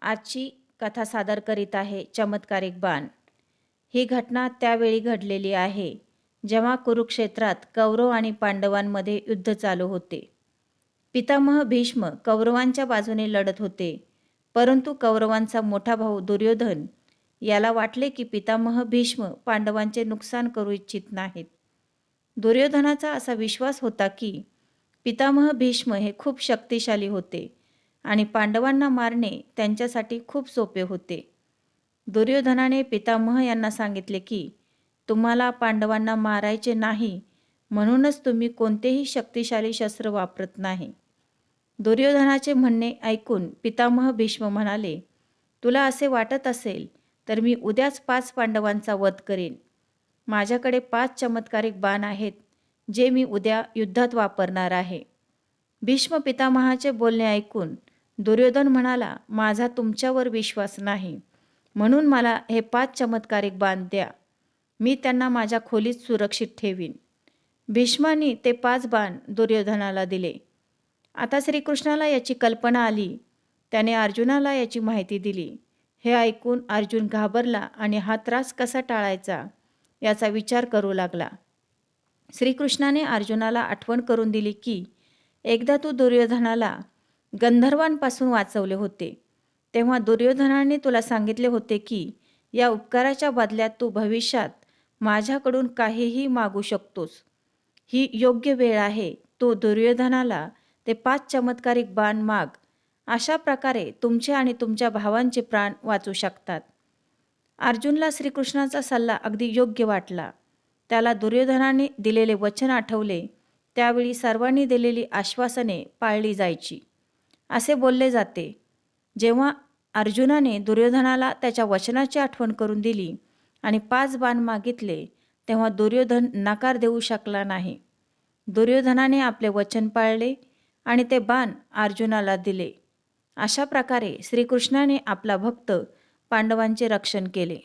आजची कथा सादर करीत आहे चमत्कारिक बाण। ही घटना त्यावेळी घडलेली आहे जेव्हा कुरुक्षेत्रात कौरव आणि पांडवांमध्ये युद्ध चालू होते। पितामह भीष्म कौरवांच्या बाजूने लढत होते, परंतु कौरवांचा मोठा भाऊ दुर्योधन याला वाटले की पितामह भीष्म पांडवांचे नुकसान करू इच्छित नाहीत। दुर्योधनाचा असा विश्वास होता की पितामह भीष्म हे खूप शक्तिशाली होते आणि पांडवांना मारणे त्यांच्यासाठी खूप सोपे होते। दुर्योधनाने पितामह यांना सांगितले की तुम्हाला पांडवांना मारायचे नाही, म्हणूनच तुम्ही कोणतेही शक्तिशाली शस्त्र वापरत नाही। दुर्योधनाचे म्हणणे ऐकून पितामह भीष्म म्हणाले, तुला असे वाटत असेल तर मी उद्याच 5 पांडवांचा वध करेन। माझ्याकडे 5 चमत्कारिक बाण आहेत जे मी उद्या युद्धात वापरणार आहे। भीष्म पितामहाचे बोलणे ऐकून दुर्योधन म्हणाला, माझा तुमच्यावर विश्वास नाही, म्हणून मला हे 5 चमत्कारिक बाण द्या, मी त्यांना माझ्या खोलीत सुरक्षित ठेवीन। भीष्मांनी ते 5 बाण दुर्योधनाला दिले। आता श्रीकृष्णाला याची कल्पना आली, त्याने अर्जुनाला याची माहिती दिली। हे ऐकून अर्जुन घाबरला आणि हा त्रास कसा टाळायचा याचा विचार करू लागला। श्रीकृष्णाने अर्जुनाला आठवण करून दिली की एकदा तू दुर्योधनाला गंधर्वांपासून वाचवले होते, तेव्हा दुर्योधनाने तुला सांगितले होते की या उपकाराच्या बदल्यात तू भविष्यात माझ्याकडून काहीही मागू शकतोस। ही योग्य वेळ आहे, तू दुर्योधनाला ते 5 चमत्कारिक बाण माग, अशा प्रकारे तुमचे आणि तुमच्या भावांचे प्राण वाचू शकतात। अर्जुनला श्रीकृष्णाचा सल्ला अगदी योग्य वाटला। त्याला दुर्योधनाने दिलेले वचन आठवले, त्यावेळी सर्वांनी दिलेली आश्वासने पाळली जायची असे बोलले जाते। जेव्हा अर्जुनाने दुर्योधनाला त्याच्या वचनाची आठवण करून दिली आणि 5 बाण मागितले, तेव्हा दुर्योधन नकार देऊ शकला नाही। दुर्योधनाने आपले वचन पाळले आणि ते बाण अर्जुनाला दिले। अशा प्रकारे श्रीकृष्णाने आपला भक्त पांडवांचे रक्षण केले।